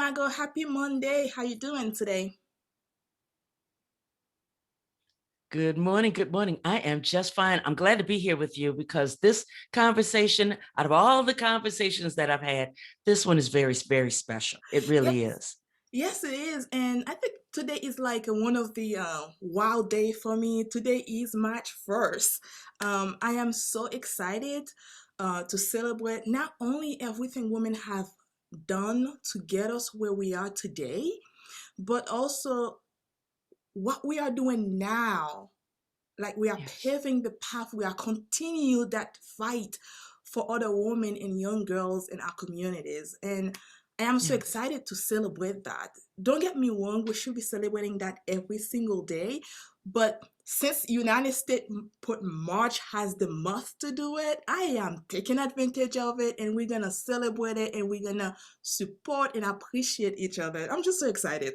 Margo. Happy Monday. How you doing today? Good morning. Good morning. I am just fine. I'm glad to be here with you because this conversation, out of all the conversations that I've had, this one is very, very special. It really Yes, is. yes, it is. And I think today is like one of the wild day for me. Today is March 1st. I am so excited to celebrate not only everything women have done to get us where we are today, but also what we are doing now. Like we are Yes. paving the path, we are continue that fight for other women and young girls in our communities. And I am so Yes. excited to celebrate that. Don't get me wrong, we should be celebrating that every single day. But since United States put March has the month to do it, I am taking advantage of it and we're gonna celebrate it and we're gonna support and appreciate each other. I'm just so excited.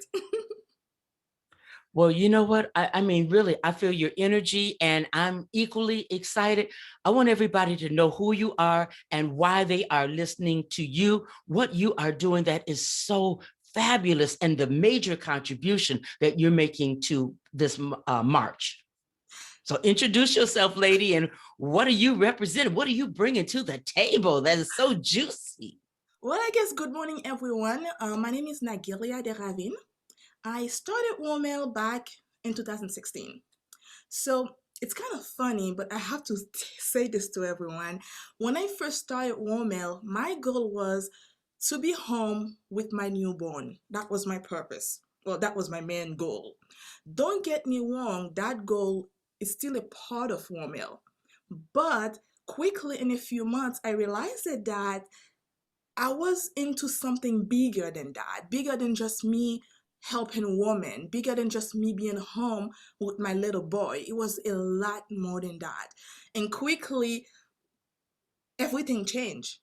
Well, you know what? I mean, really, I feel your energy and I'm equally excited. I want everybody to know who you are and why they are listening to you, what you are doing that is so fabulous, and the major contribution that you're making to this march. So introduce yourself, lady, and what are you representing? What are you bringing to the table that is so juicy? Well, I guess good morning, everyone. My name is Naghilia Desravines. I started WomELLE back in 2016. So it's kind of funny, but I have to say this to everyone. When I first started WomELLE, my goal was to be home with my newborn. That was my purpose. Well, that was my main goal. Don't get me wrong, that goal is still a part of WomELLE. But quickly in a few months, I realized that I was into something bigger than that, bigger than just me helping women, bigger than just me being home with my little boy. It was a lot more than that. And quickly, everything changed.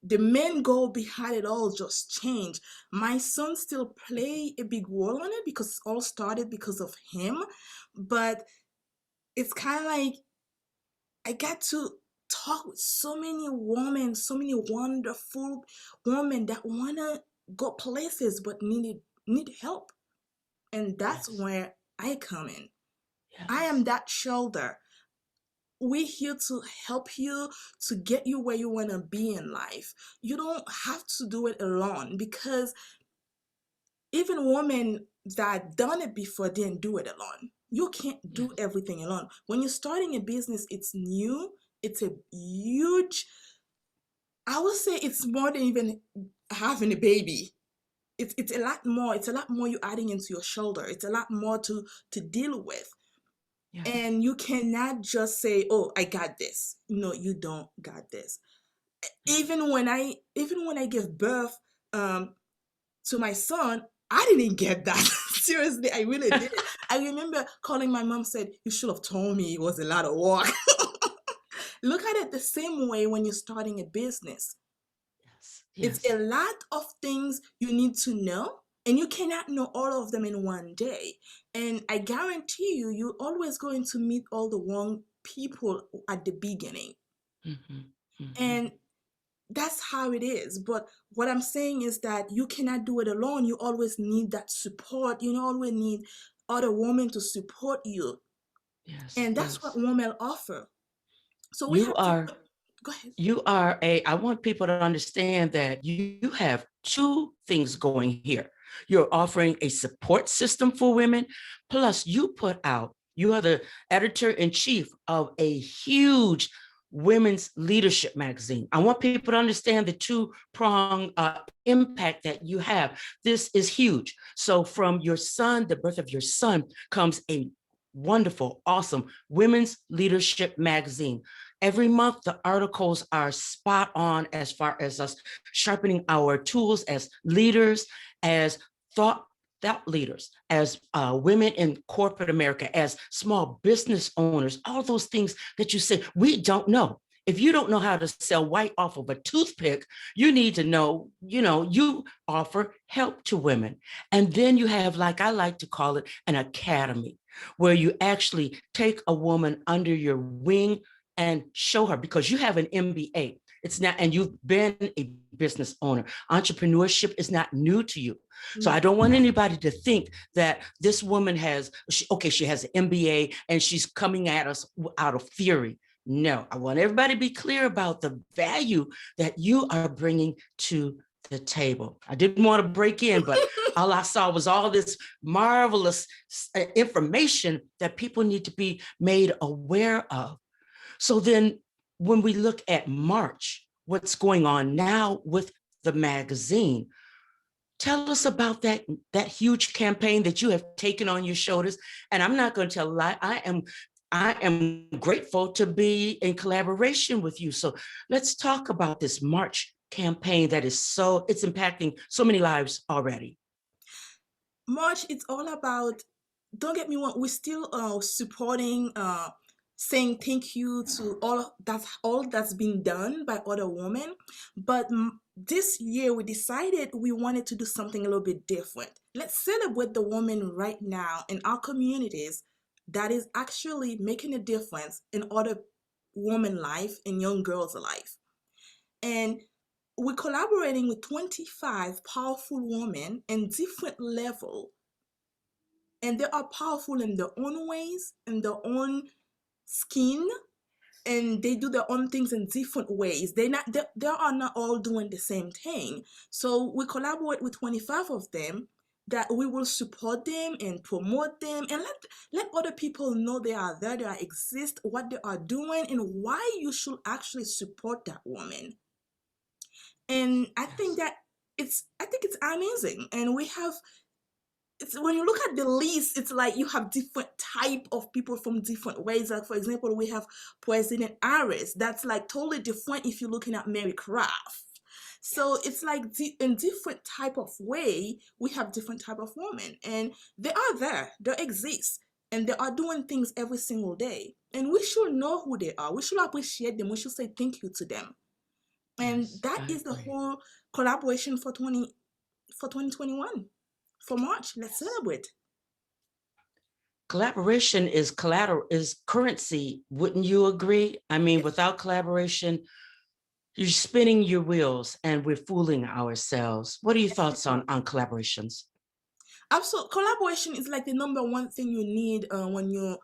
The main goal behind it all just changed. My son still play a big role on it because it all started because of him, but it's kind of like I got to talk with so many women, so many wonderful women that wanna go places but need help. And that's Yes, where I come in. I am yes, that shoulder. We're here to help you to get you where you wanna be in life. You don't have to do it alone because even women that done it before didn't do it alone. You can't do yes, everything alone. When you're starting a business, it's new, it's a huge, I would say it's more than even having a baby. It's a lot more. It's a lot more you're adding into your shoulder. It's a lot more to deal with. yes. And you cannot just say, "Oh, I got this." No, you don't got this. Even when I give birth um to my son, I didn't get that. Seriously, I really didn't. I remember calling my mom, said, "You should have told me it was a lot of work." Look at it the same way when you're starting a business. Yes, It's a yes, lot of things you need to know, and you cannot know all of them in one day. And I guarantee you, you're always going to meet all the wrong people at the beginning. hmm hmm And that's how it is. But what I'm saying is that you cannot do it alone. You always need that support. You always need other women to support you. yes, And that's what yes. Women offer. So we You have to are, go ahead. I want people to understand that you have two things going here. You're offering a support system for women, plus you are the editor in chief of a huge women's leadership magazine. I want people to understand the two-prong impact that you have. This is huge. So from your son, the birth of your son, comes a wonderful, awesome women's leadership magazine. Every month, the articles are spot on as far as us sharpening our tools as leaders, as thought thought leaders, as women in corporate America, as small business owners, all those things that you say we don't know. If you don't know how to sell white off of a toothpick, you need to know, you offer help to women. And then you have, like I like to call it, an academy where you actually take a woman under your wing and show her, because you have an MBA. It's not, and you've been a business owner. Entrepreneurship is not new to you. So I No. don't want anybody to think that this woman has, she has an MBA and she's coming at us out of theory. No, I want everybody to be clear about the value that you are bringing to the table. I didn't want to break in, but all I saw was all this marvelous information that people need to be made aware of. So then when we look at March, what's going on now with the magazine, tell us about that huge campaign that you have taken on your shoulders. And I'm not going to tell a lie, I am grateful to be in collaboration with you. So let's talk about this March campaign that it's impacting so many lives already. March, it's all about, don't get me wrong, we're still supporting, saying thank you to all that's been done by other women. But this year we decided we wanted to do something a little bit different. Let's celebrate the woman right now in our communities that is actually making a difference in other women life and young girls' life. And we're collaborating with 25 powerful women in different level, and they are powerful in their own ways, in their own skin, and they do their own things in different ways. They are not all doing the same thing. So we collaborate with 25 of them, that we will support them and promote them, and let other people know they are there, they are exist, what they are doing, and why you should actually support that woman. And Yes. I think it's amazing. And we have, it's, when you look at the list, it's like you have different type of people from different ways. Like for example, we have President Harris. That's like totally different if you're looking at Mary Craft. So Yes. it's like in different type of way, we have different type of women, and they are there, they exist, and they are doing things every single day. And we should know who they are. We should appreciate them. We should say thank you to them. And Yes, that I is the agree. whole collaboration for 2021. For March, let's Yes. celebrate. Collaboration is collateral, is currency. Wouldn't you agree? I mean, Yes. without collaboration, you're spinning your wheels and we're fooling ourselves. What are your Yes, we thoughts are. on collaborations? Also, collaboration is like the number one thing you need when you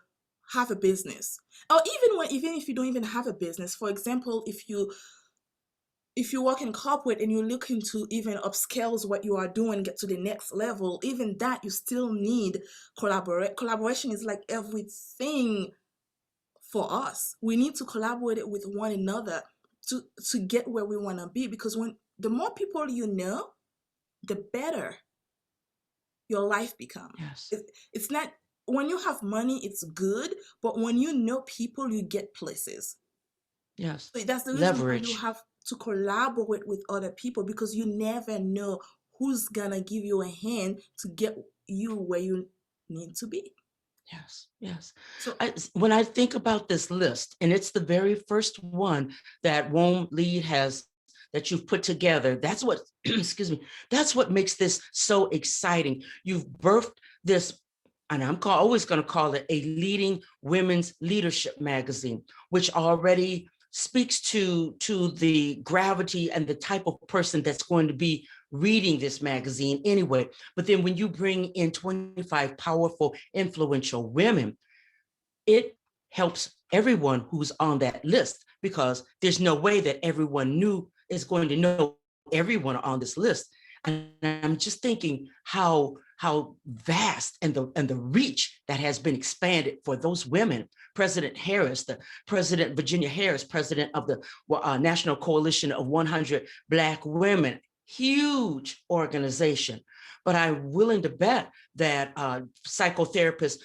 have a business, or even if you don't even have a business. For example, if you work in corporate and you're looking to even upscales what you are doing, get to the next level, even that you still need collaboration is like everything for us. We need to collaborate with one another to get where we want to be, because when the more people you know, the better your life become. Yes. It's not, when you have money it's good, but when you know people you get places. Yes. So that's the reason why you Leverage. have to collaborate with other people, because you never know who's gonna give you a hand to get you where you need to be. Yes. Yes. So When I think about this list, and it's the very first one that WomELLE has, that you've put together, that's what, excuse me, that's what makes this so exciting. You've birthed this, and always going to call it a leading women's leadership magazine, which already speaks to the gravity and the type of person that's going to be reading this magazine anyway. But then when you bring in 25 powerful, influential women, it helps everyone who's on that list, because there's no way that everyone is going to know everyone on this list. And I'm just thinking how vast and the reach that has been expanded for those women. President Harris, the President Virginia Harris, president of the National Coalition of 100 Black Women, huge organization. But I'm willing to bet that psychotherapist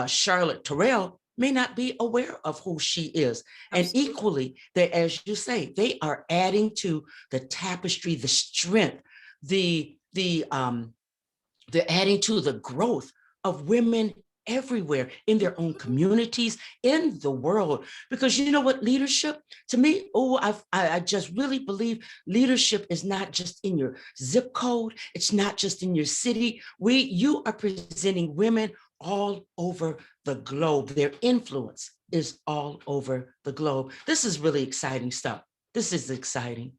Charlotte Terrell may not be aware of who she is. And absolutely. equally, they, as you say, they are adding to the tapestry, the strength, they're adding to the growth of women everywhere in their own Mhm. communities, in the world. Because you know what, leadership to me, I just really believe leadership is not just in your zip code, it's not just in your city. You are presenting women all over the globe. Their influence is all over the globe. This is really exciting stuff. This is exciting.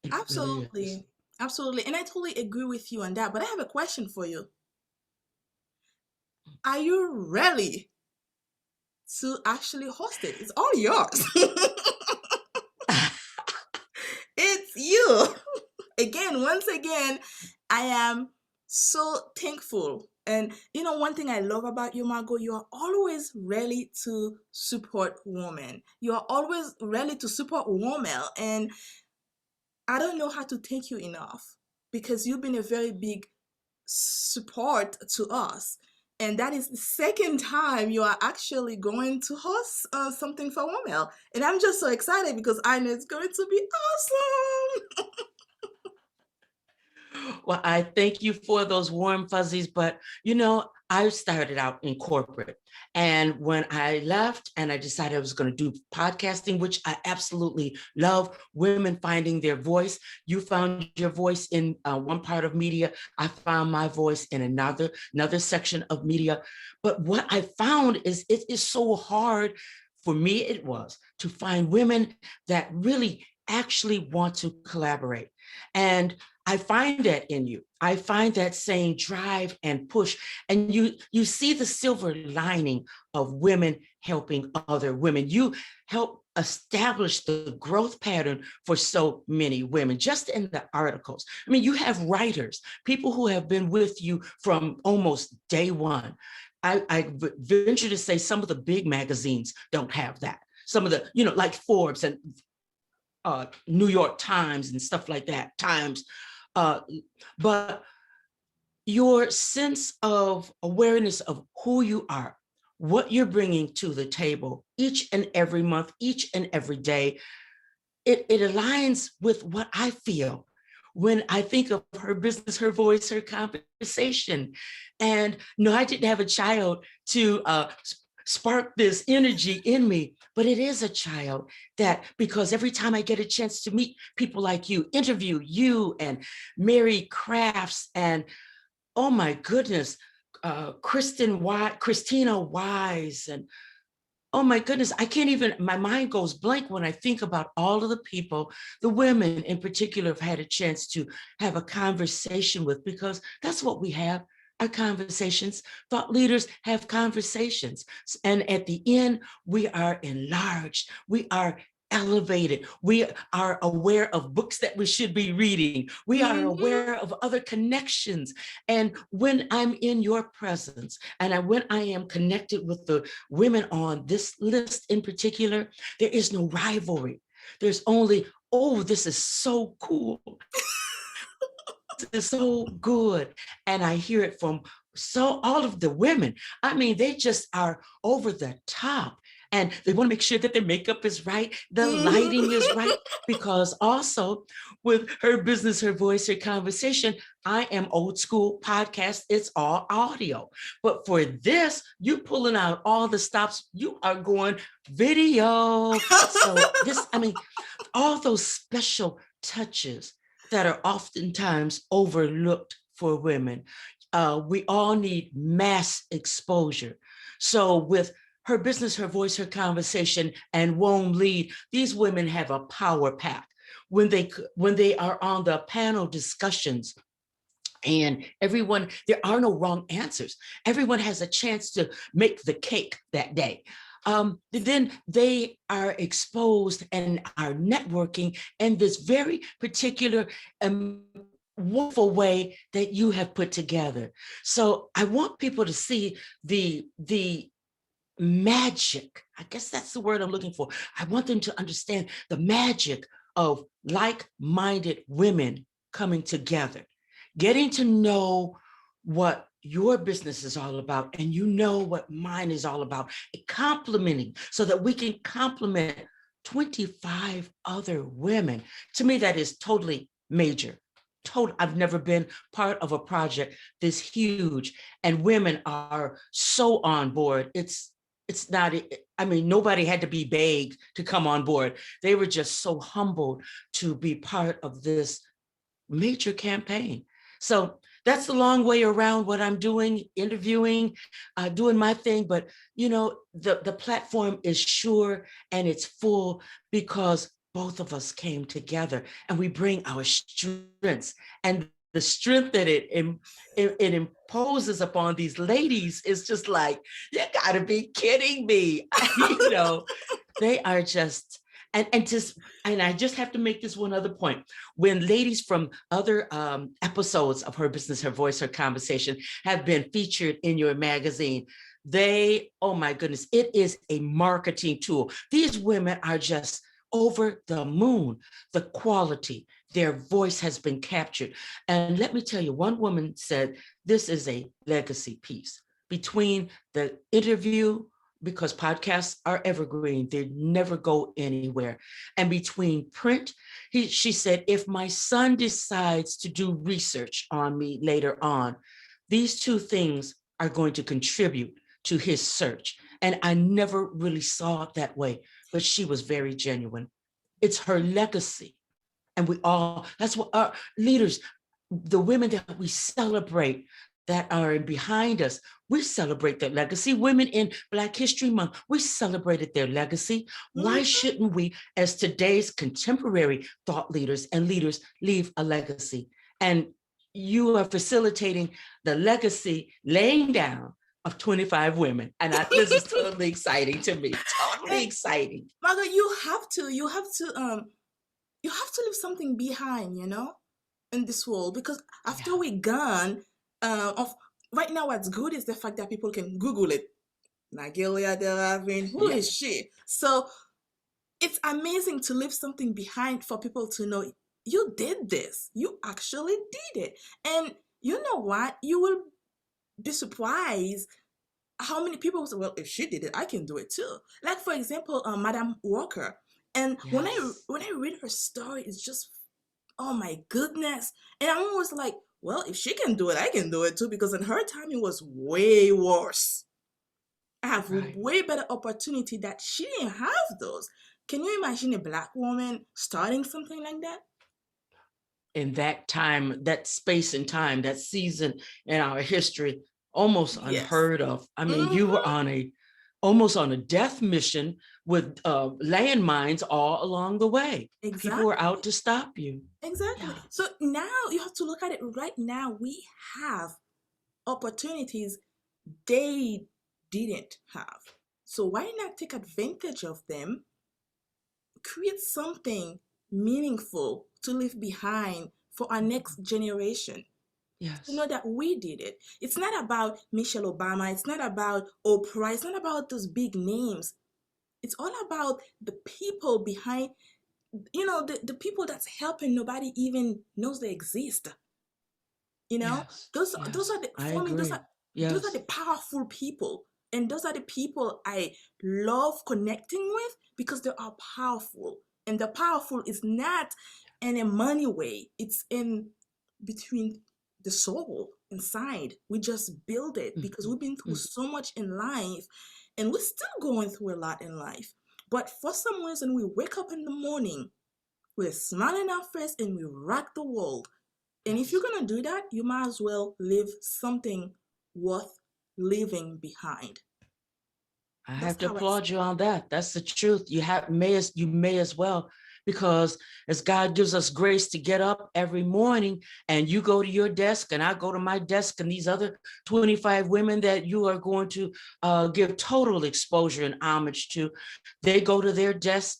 It really is. Absolutely. Absolutely. And I totally agree with you on that. But I have a question for you. Are you ready to actually host it? It's all yours. It's you. Again, once again, I am so thankful. And one thing I love about you, Margo, you are always ready to support women. You are always ready to support WomELLE. And I don't know how to thank you enough because you've been a very big support to us. And that is the second time you are actually going to host something for WomELLE. And I'm just so excited because I know it's going to be awesome. Well, I thank you for those warm fuzzies, but I started out in corporate. And when I left and I decided I was going to do podcasting, which I absolutely love, women finding their voice. You found your voice in one part of media. I found my voice in another section of media. But what I found is it is so hard for me, it was to find women that really actually want to collaborate. And I find that in you. I find that same drive and push. And you see the silver lining of women helping other women. You help establish the growth pattern for so many women, just in the articles. I mean, you have writers, people who have been with you from almost day one. I venture to say some of the big magazines don't have that. Some of the, like Forbes and New York Times and stuff like that, Times. Uh, but your sense of awareness of who you are, what you're bringing to the table each and every month, each and every day, it aligns with what I feel when I think of her business, her voice, her conversation. And no, I didn't have a child to spark this energy in me, but it is a child that, because every time I get a chance to meet people like you, interview you and Mary Crafts and, oh my goodness, Christina Wise, and oh my goodness, I can't even, my mind goes blank when I think about all of the people, the women in particular, have had a chance to have a conversation with, because that's what we have, our conversations. Thought leaders have conversations. And at the end, we are enlarged. We are elevated. We are aware of books that we should be reading. We are Mhm. aware of other connections. And when I'm in your presence, and when I am connected with the women on this list in particular, there is no rivalry. There's only, oh, this is so cool. This is so good. And I hear it from all of the women. I mean, they just are over the top. And they want to make sure that their makeup is right, the Mhm. lighting is right, because also with her business, her voice, her conversation, I am old school podcast. It's all audio. But for this, you pulling out all the stops, you are going video. So this, I mean, all those special touches that are oftentimes overlooked for women. We all need mass exposure. So with her business, her voice, her conversation, and Womb Lead, these women have a power pack. When they are on the panel discussions, and everyone, there are no wrong answers. Everyone has a chance to make the cake that day. Then they are exposed and are networking in this very particular wonderful way that you have put together. So I want people to see the magic. I guess that's the word I'm looking for. I want them to understand the magic of like-minded women coming together, getting to know what your business is all about, and what mine is all about, complementing so that we can complement 25 other women. To me, that is totally major. Total. I've never been part of a project this huge, and women are so on board. It's not, I mean, nobody had to be begged to come on board. They were just so humbled to be part of this major campaign. So that's the long way around what I'm doing, interviewing, doing my thing. But the platform is sure and it's full because both of us came together and we bring our strengths, and the strength that it imposes upon these ladies is just like, you gotta be kidding me. They are just, and I just have to make this one other point. When ladies from other episodes of Her Business, Her Voice, Her Conversation have been featured in your magazine, oh my goodness, it is a marketing tool. These women are just over the moon. The quality, their voice has been captured. And let me tell you, one woman said, this is a legacy piece. Between the interview, because podcasts are evergreen, they never go anywhere. And between print, she said, if my son decides to do research on me later on, these two things are going to contribute to his search. And I never really saw it that way, but she was very genuine. It's her legacy. And that's what our leaders, the women that we celebrate that are behind us, we celebrate their legacy. Women in Black History Month, we celebrated their legacy. Why shouldn't we, as today's contemporary thought leaders and leaders, leave a legacy? And you are facilitating the legacy laying down of 25 women. And this is totally exciting to me, totally exciting. Margo, you have to leave something behind, in this world, because after we're gone, of right now, what's good is the fact that people can Google it. Naghilia Desravines, who is she? So it's amazing to leave something behind for people to know you did this. You actually did it. And you know what? You will be surprised how many people say, well, if she did it, I can do it too. Like, for example, Madame Walker. And when I read her story, it's just, oh my goodness. And I'm always like, well, if she can do it, I can do it too, because in her time it was way worse. I have way better opportunity that she didn't have those. Can you imagine a Black woman starting something like that? In that time, that space and time, that season in our history, almost unheard of. I mean, you were almost on a death mission with landmines all along the way. Exactly. People were out to stop you. Exactly. Yeah. So now you have to look at it right now. We have opportunities they didn't have. So why not take advantage of them, create something meaningful to leave behind for our next generation? Yes. To know that we did it. It's not about Michelle Obama. It's not about Oprah. It's not about those big names. It's all about the people behind, the people that's helping nobody even knows they exist. Yes. Those are the, for me, those are the powerful people. And those are the people I love connecting with because they are powerful. And the powerful is not in a money way. It's in between the soul inside. We just build it because we've been through so much in life, and we're still going through a lot in life. But for some reason, we wake up in the morning with a smile on our face and we rock the world. And if you're going to do that, you might as well leave something worth leaving behind. I have to applaud you on that. That's the truth. You may as well, because as God gives us grace to get up every morning and you go to your desk and I go to my desk, and these other 25 women that you are going to give total exposure and homage to, they go to their desk.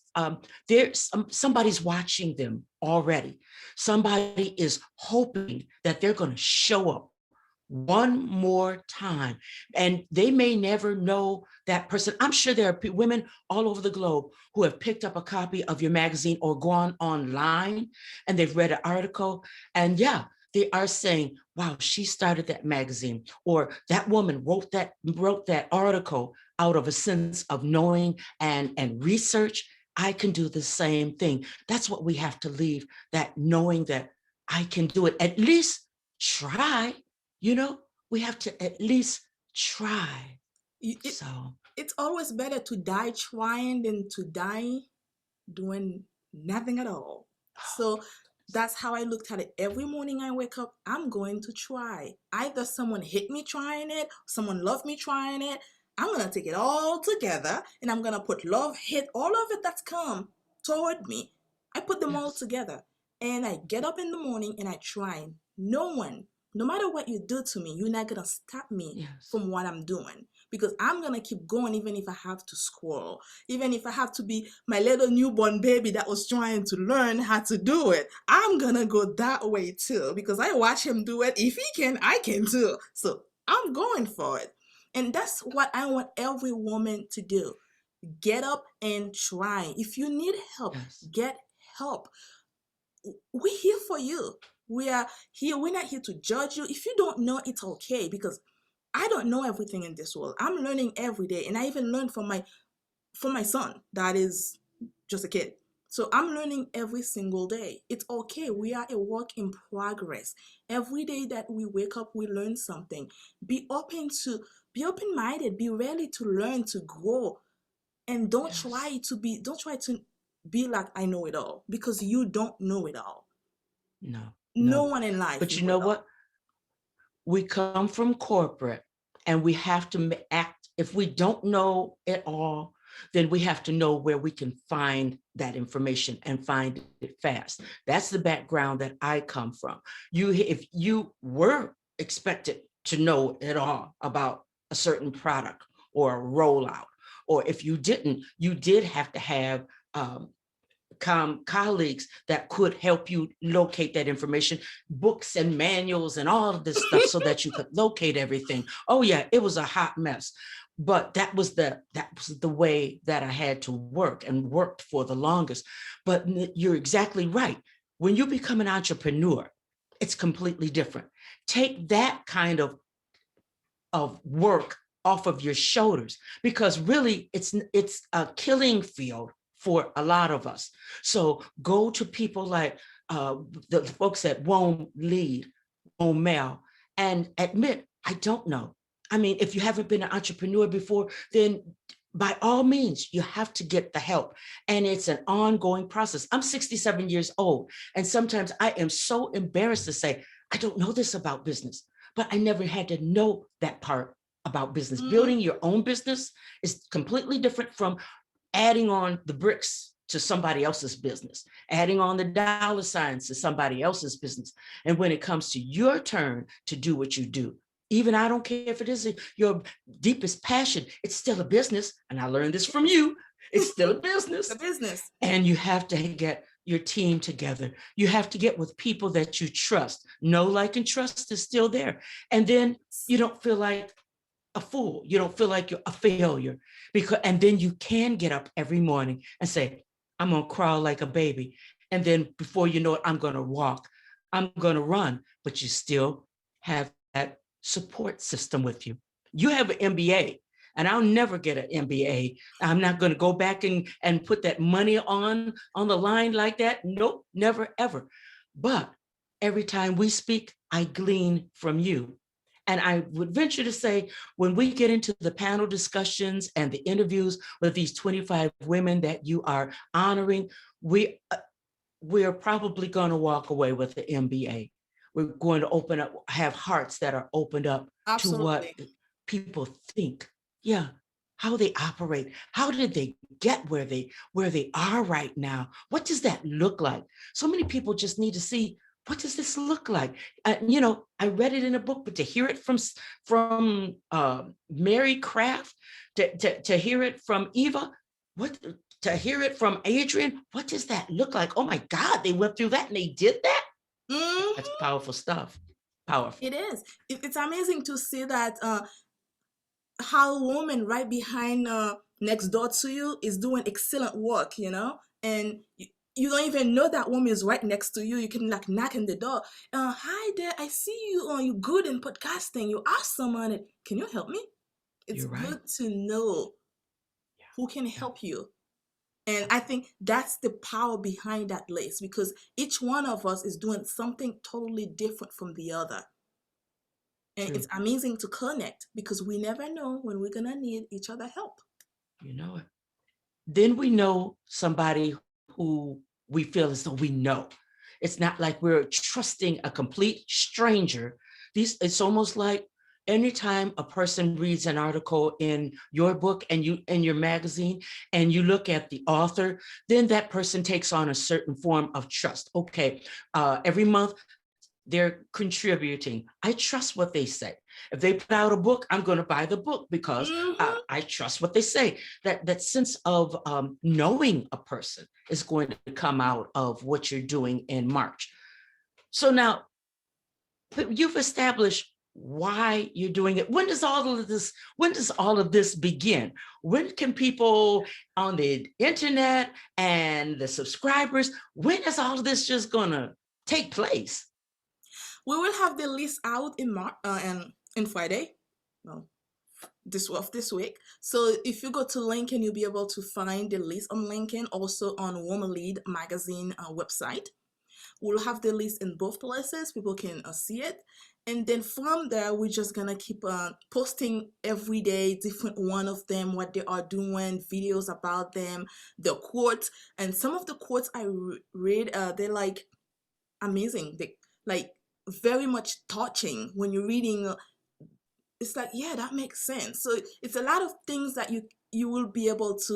Somebody's watching them already. Somebody is hoping that they're going to show up one more time, and they may never know that person. I'm sure there are women all over the globe who have picked up a copy of your magazine or gone online and they've read an article, and they are saying, wow, she started that magazine, or that woman wrote that article out of a sense of knowing and research. I can do the same thing. That's what we have to leave, that knowing that I can do it, at least try. We have to at least try. It's always better to die trying than to die doing nothing at all. So that's how I looked at it. Every morning I wake up, I'm going to try. Either someone hit me trying it, someone loved me trying it. I'm going to take it all together and I'm going to put love, hate, all of it that's come toward me. I put them all Yes. together. And I get up in the morning and I try. No one, no matter what you do to me, you're not gonna stop me Yes. from what I'm doing. Because I'm gonna keep going even if I have to squirrel, even if I have to be my little newborn baby that was trying to learn how to do it. I'm gonna go that way too. Because I watch him do it. If he can, I can too. So I'm going for it. And that's what I want every woman to do. Get up and try. If you need help, Yes. get help. We're here for you. We are here. We're not here to judge you. If you don't know, it's okay, because I don't know everything in this world. I'm learning every day, and I even learn from my son that is just a kid. So I'm learning every single day. It's okay. We are a work in progress. Every day that we wake up, we learn something. Be open to be open-minded. Be ready to learn, to grow, and Yes. don't try to be like I know it all, because you don't know it all. No, No no. one in life But you know it know all. what? We come from corporate and we have to act. If we don't know it all, then we have to know where we can find that information and find it fast. That's the background that I come from. If you were expected to know it all about a certain product or a rollout, or if you didn't, you did have to have um, colleagues that could help you locate that information, books and manuals and all of this stuff so that you could locate everything. Oh yeah, it was a hot mess. But that was the way that I had to work and worked for the longest. But you're exactly right. When you become an entrepreneur, it's completely different. Take that kind of work off of your shoulders, because really it's a killing field for a lot of us. So go to people like uh, the folks at WomELLE, and admit, I don't know. I mean, if you haven't been an entrepreneur before, then by all means, you have to get the help. And it's an ongoing process. I'm 67 years old, and sometimes I am so embarrassed to say, I don't know this about business, but I never had to know that part about business. Mm, Building your own business is completely different from adding on the bricks to somebody else's business, adding on the dollar signs to somebody else's business. And when it comes to your turn to do what you do, even I don't care if it is your deepest passion, it's still a business. And I learned this from you. It's still a the business. business. And you have to get your team together. You have to get with people that you trust. Know, like, and trust is still there. And then you don't feel like a fool. You don't feel like you're a failure, because, and then you can get up every morning and say, I'm going to crawl like a baby. And then before you know it, I'm going to walk, I'm going to run, but you still have that support system with you. You have an MBA, and I'll never get an MBA. I'm not going to go back and put that money on the line like that. Nope, never, ever. But every time we speak, I glean from you. And I would venture to say, when we get into the panel discussions and the interviews with these 25 women that you are honoring, we're probably going to walk away with the MBA. We're going to open up, have hearts that are opened up to what Absolutely. people think. Yeah, how they operate. How did they get where they are right now? What does that look like? So many people just need to see, what does this look like? I read it in a book, but to hear it from Mary Craft, to hear it from Eva, what to hear it from Adrian, what does that look like? Oh my God, they went through that and they did that. That's Hmm. powerful stuff. Powerful. It is. It's amazing to see that how a woman right behind next door to you is doing excellent work, and you don't even know that woman is right next to you. You can like knock on the door. Hi there, I see you. You good in podcasting. You awesome on it. Can you help me? It's You're right. good to know who can Yeah. help you. And Yeah. I think that's the power behind that list, because each one of us is doing something totally different from the other. And it's True. amazing to connect, because we never know when we're going to need each other help. You know it. Then we know somebody who we feel as though we know. It's not like we're trusting a complete stranger. It's almost like anytime a person reads an article in your book and you in your magazine and you look at the author, then that person takes on a certain form of trust. Okay, every month they're contributing. I trust what they say. If they put out a book, I'm going to buy the book because Mm-hmm. I trust what they say. That sense of knowing a person is going to come out of what you're doing in March. So now you've established why you're doing it. When does all of this begin? When can people on the internet and the subscribers, when is all of this just gonna take place? We will have the list out in in Friday. Well, this week. So if you go to LinkedIn, you'll be able to find the list on LinkedIn, also on WomELLE magazine website. We'll have the list in both places. People can see it. And then from there, we're just gonna keep posting every day, different one of them, what they are doing, videos about them, the quotes. And some of the quotes I read, they're like amazing. They like very much touching when you're reading. It's like, yeah, that makes sense. So it's a lot of things that you will be able to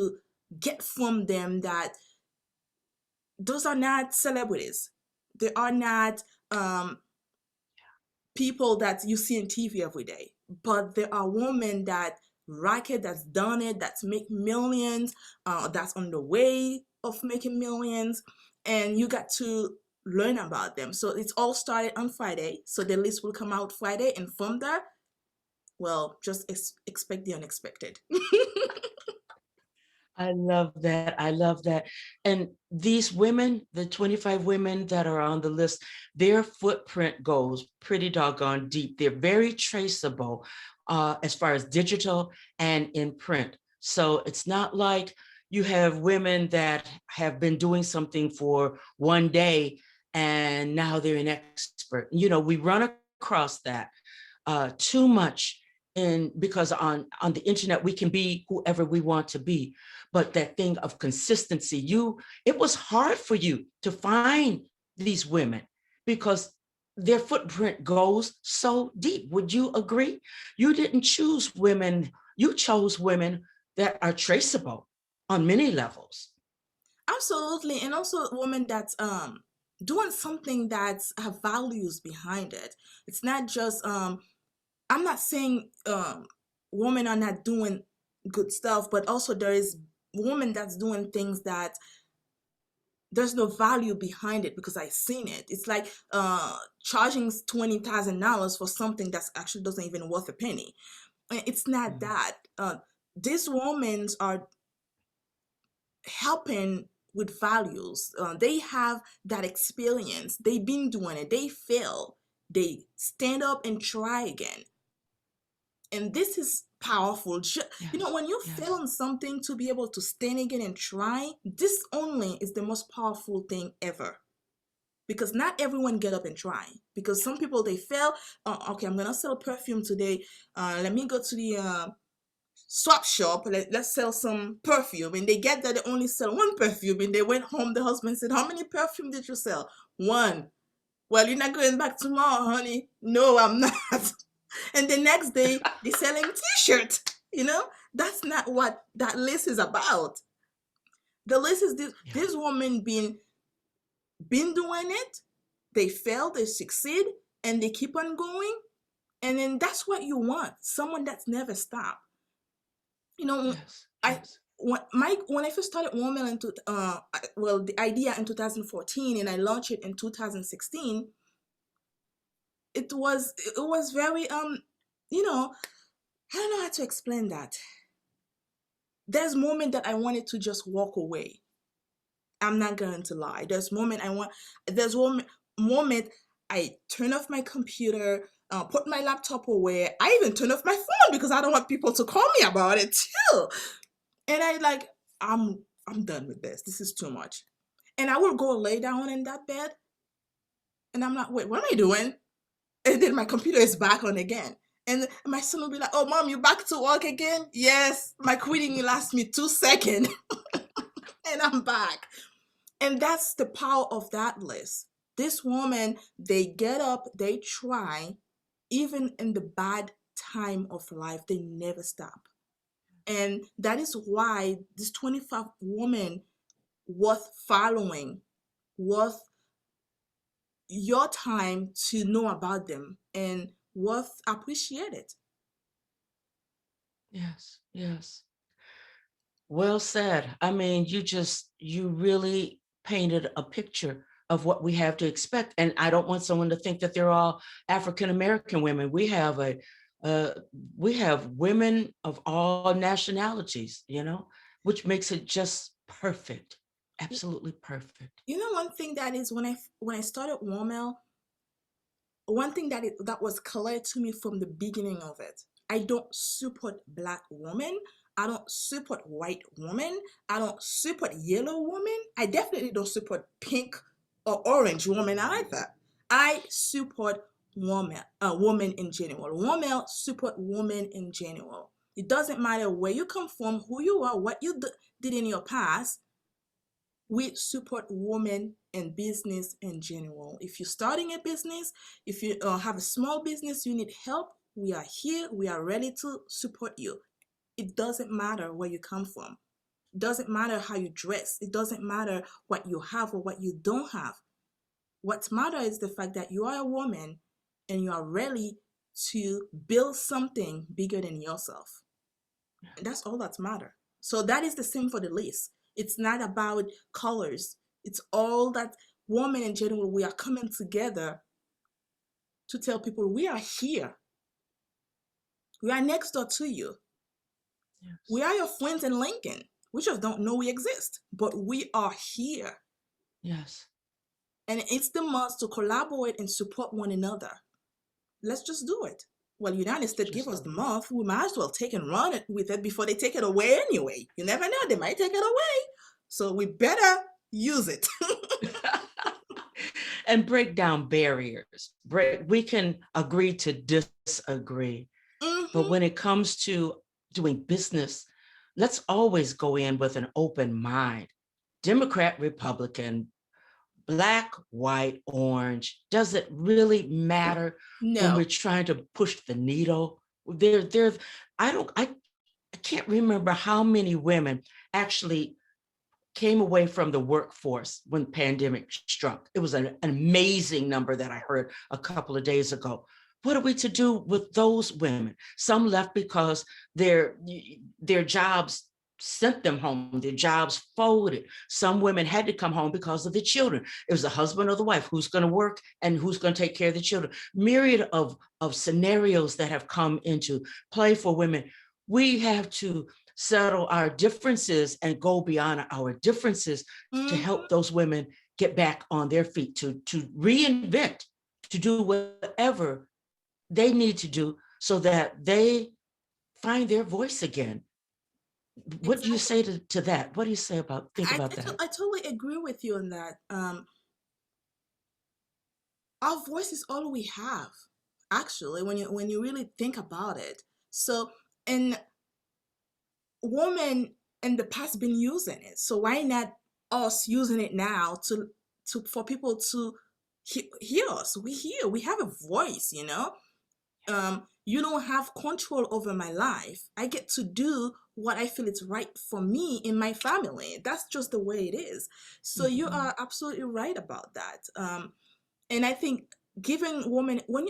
get from them, that those are not celebrities. They are not people that you see on TV every day, but there are women that rock it, that's done it, that's make millions, that's on the way of making millions, and you got to learn about them. So it's all started on Friday. So the list will come out Friday, and from there, well, just expect the unexpected. I love that. I love that. And these women, the 25 women that are on the list, their footprint goes pretty doggone deep. They're very traceable as far as digital and in print. So it's not like you have women that have been doing something for one day and now they're an expert. You know, we run across that too much, and because on the internet we can be whoever we want to be, but that thing of consistency, it was hard for you to find these women because their footprint goes so deep. Would you agree? You didn't choose women, you chose women that are traceable on many levels. Absolutely. And also women that's doing something that have values behind it. It's not just I'm not saying women are not doing good stuff, but also there is women that's doing things that there's no value behind it, because I've seen it. It's like charging $20,000 for something that's actually doesn't even worth a penny. It's not Mhm. that. These women are helping with values. They have that experience. They've been doing it. They fail. They stand up and try again. And this is powerful. Yes, When you fail yes, on something, to be able to stand again and try, this only is the most powerful thing ever. Because not everyone get up and try. Because some people, they fail. Okay, I'm gonna sell perfume today. Let me go to the swap shop. Let's sell some perfume. And they get there, they only sell one perfume. And they went home. The husband said, "How many perfume did you sell?" "One." "Well, you're not going back tomorrow, honey." "No, I'm not." And the next day, they're selling t-shirts. That's not what that list is about. The list is yeah, this woman been doing it. They fail, they succeed, and they keep on going. And then that's what you want. Someone that's never stopped. You know, yes, I yes. when I first started WomELLE well, the idea in 2014, and I launched it in 2016. It was very you know I don't know how to explain that. There's moment that I wanted to just walk away. I'm not going to lie. There's one moment I turn off my computer, put my laptop away. I even turn off my phone because I don't want people to call me about it too. And I'm done with this. This is too much. And I will go lay down in that bed, and I'm like, wait, what am I doing? And then my computer is back on again. And my son will be like, "Oh, mom, you back to work again?" "Yes." My quitting lasts me 2 seconds, and I'm back. And that's the power of that list. This woman, they get up, they try, even in the bad time of life. They never stop. And that is why this 25 women worth following, worth your time to know about them, and worth appreciated. Yes, yes. Well said. I mean, you really painted a picture of what we have to expect. And I don't want someone to think that they're all African American women. Uh, we have women of all nationalities, which makes it just perfect. Absolutely perfect. You know, one thing that is when I started WomELLE, one thing that was clear to me from the beginning of it, I don't support black women, I don't support white women, I don't support yellow women, I definitely don't support pink or orange women either. I support women in general. WomELLE support women in general. It doesn't matter where you come from, who you are, what you did in your past. We support women in business in general. If you're starting a business, if you have a small business, you need help, we are here, we are ready to support you. It doesn't matter where you come from. It doesn't matter how you dress. It doesn't matter what you have or what you don't have. What matters is the fact that you are a woman and you are ready to build something bigger than yourself. And that's all that matters. So that is the same for the list. It's not about colors. It's all that women in general, we are coming together to tell people we are here. We are next door to you. We Yes. are your friends in Lincoln. We just don't know we exist, but we are here. Yes. And it's the must to collaborate and support one another. Let's just do it. Well, United States give Just us the do it. month. We might as well take and run it with it before they take it away anyway. You never know, they might take it away. So we better use it. And break down barriers. We can agree to disagree. But Hmm. when it comes to doing business, let's always go in with an open mind. Democrat, Republican, black, white, orange, does it really matter when No, we're trying to push the needle? There's, I can't remember how many women actually came away from the workforce when pandemic struck. It was an amazing number that I heard a couple of days ago. What are we to do with those women? Some left because their their jobs sent them home, their jobs folded. Some women had to come home because of the children. It was the husband or the wife who's going to work and who's going to take care of the children. Myriad of scenarios that have come into play for women. We have to settle our differences and go beyond our differences to hmm, help those women get back on their feet, to reinvent, to do whatever they need to do so that they find their voice again. What do you exactly. say to that? What do you say think I, about I, to- that? I totally agree with you on that. Our voice is all we have, actually, when you really think about it. So, and women in the past been using it, so why not us using it now to for people to hear us? We hear, we have a voice, you know. You don't have control over my life. I get to do what I feel is right for me in my family. That's just the way it is. So you Mhm. are absolutely right about that. And I think giving women, when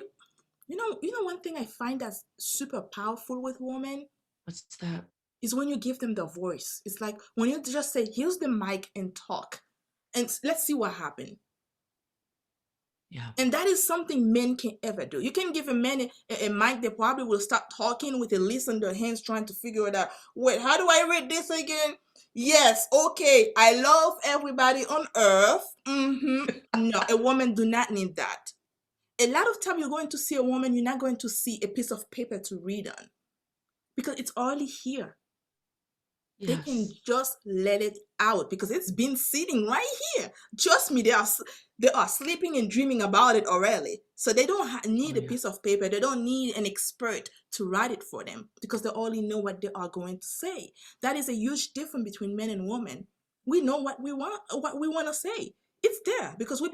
you know one thing I find that's super powerful with women What's that? is when you give them the voice. It's like when you just say, "Here's the mic and talk, and let's see what happens." Yeah. And that is something men can ever do. You can give a man a mic, they probably will start talking with a list in their hands, trying to figure it out. Wait, how do I read this again? Yes, okay. I love everybody on earth. No, a woman do not need that. A lot of time you're going to see a woman, you're not going to see a piece of paper to read on because it's already here. They can Yes. just let it out because it's been sitting right here. Trust me, they are sleeping and dreaming about it already. So they don't Oh need a yeah. piece of paper. They don't need an expert to write it for them because they already know what they are going to say. That is a huge difference between men and women. We know what we want to say. It's there because we've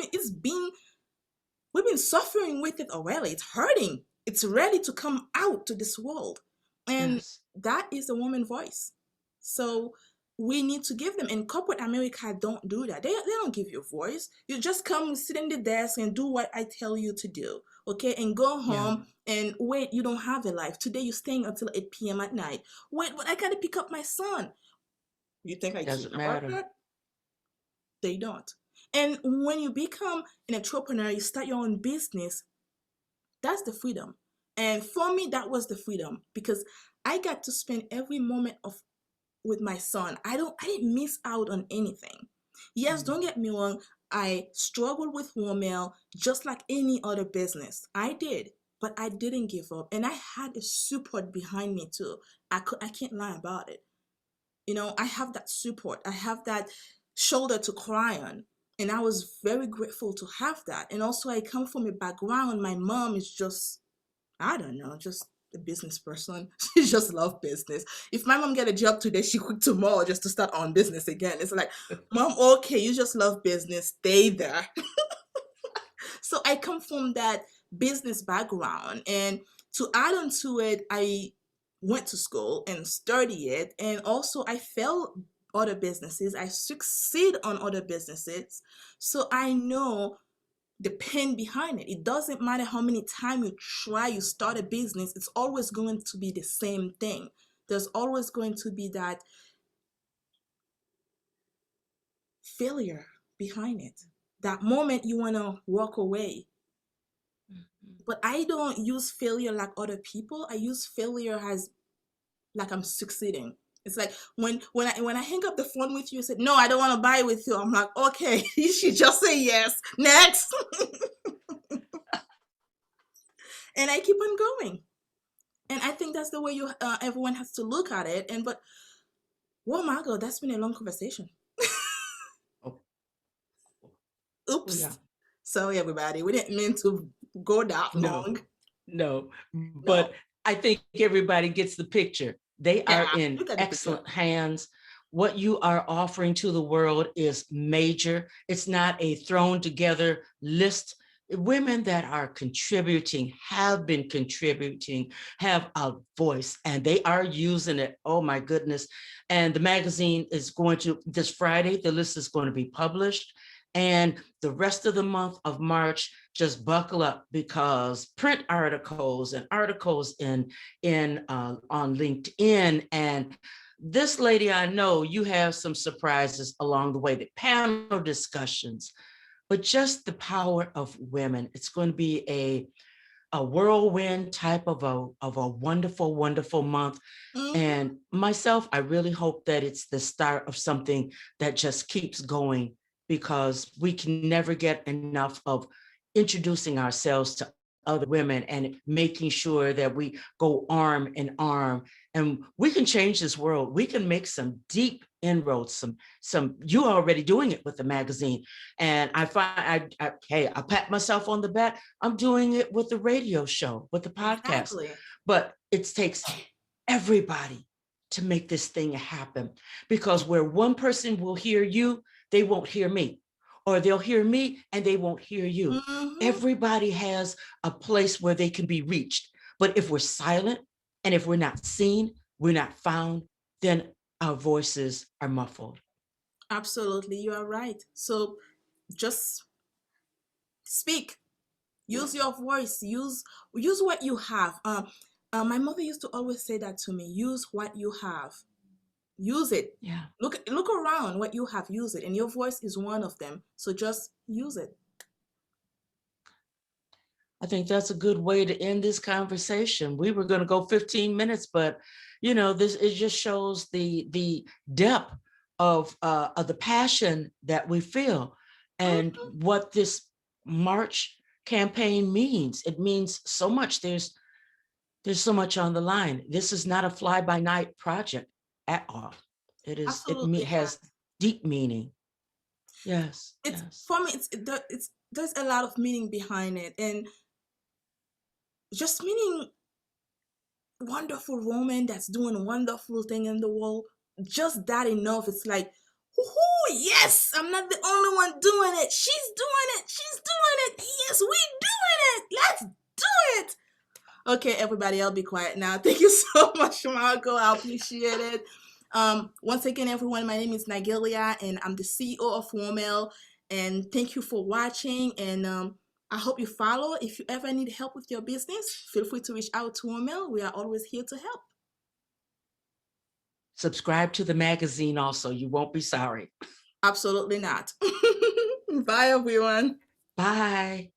been suffering with it already. It's hurting. It's ready to come out to this world. And Yes. that is a woman voice. So we need to give them. And corporate America don't do that. They don't give you a voice. You just come sit in the desk and do what I tell you to do. Okay, and go Yeah. home and wait, you don't have a life. Today you're staying until 8 p.m. at night. Wait, but I gotta pick up my son. You think I care Doesn't about matter. that? They don't. And when you become an entrepreneur, you start your own business, that's the freedom. And for me, that was the freedom because I got to spend every moment of with my son. I didn't miss out on anything. Yes, Mm. don't get me wrong, I struggled with WomELLE just like any other business. I did, but I didn't give up. And I had a support behind me too. I can't lie about it. I have that support. I have that shoulder to cry on. And I was very grateful to have that. And also I come from a background, my mom is just, I don't know, just a business person. She just love business. If my mom get a job today, she quit tomorrow just to start on business again. It's like, mom, okay, you just love business, stay there. So I come from that business background, and to add on to it, I went to school and studied it, and also I failed other businesses. I succeed on other businesses, so I know the pain behind it. It doesn't matter how many times you try, you start a business, it's always going to be the same thing. There's always going to be that failure behind it. That moment you want to walk away. Mhm. But I don't use failure like other people. I use failure as like I'm succeeding. It's like when I hang up the phone with you, you said, no, I don't want to buy with you. I'm like, okay, you should just say yes. Next. And I keep on going. And I think that's the way you everyone has to look at it. And but whoa, Margo, that's been a long conversation. Oh, oh, yeah. Oops. Sorry, everybody. We didn't mean to go that No, long. no. No. But I think everybody gets the picture. They are Yeah, in you got the picture. excellent hands. What you are offering to the world is major. It's not a thrown together list. Women that are contributing, have been contributing, have a voice, and they are using it. Oh my goodness. And the magazine is going to, this Friday, the list is going to be published. And the rest of the month of March, just buckle up because print articles and articles in on LinkedIn, and this lady, I know you have some surprises along the way, the panel discussions, but just the power of women. It's going to be a whirlwind type of a wonderful, wonderful month. Mm-hmm. And myself, I really hope that it's the start of something that just keeps going, because we can never get enough of introducing ourselves to other women and making sure that we go arm in arm, and we can change this world. We can make some deep inroads. Some you're already doing it with the magazine, and I find hey, I pat myself on the back. I'm doing it with the radio show, with the podcast, Exactly. but it takes everybody to make this thing happen, because where one person will hear you, they won't hear me, or they'll hear me and they won't hear you. Mm-hmm. Everybody has a place where they can be reached, but if we're silent and if we're not seen, we're not found, then our voices are muffled. Absolutely, you are right. So just speak. Use your voice. Use what you have. My mother used to always say that to me. Use what you have. Use it. Yeah. Look around what you have. Use it, and your voice is one of them. So just use it. I think that's a good way to end this conversation. We were going to go 15 minutes, but this, it just shows the depth of the passion that we feel, and Mm, what this March campaign means. It means so much. There's so much on the line. This is not a fly by night project at all. It absolutely has not. deep meaning. Yes, It's yes. for me. It's there's a lot of meaning behind it, and just meaning wonderful woman that's doing wonderful thing in the world. Just that enough. It's like, whoo, yes, I'm not the only one doing it. She's doing it. She's doing it. Yes, we doing it. Let's do it. Okay, everybody, I'll be quiet now. Thank you so much, Margo. I appreciate it. Once again, everyone, my name is Naghilia, and I'm the CEO of WomELLE. And thank you for watching. And I hope you follow. If you ever need help with your business, feel free to reach out to WomELLE. We are always here to help. Subscribe to the magazine also. You won't be sorry. Absolutely not. Bye, everyone. Bye.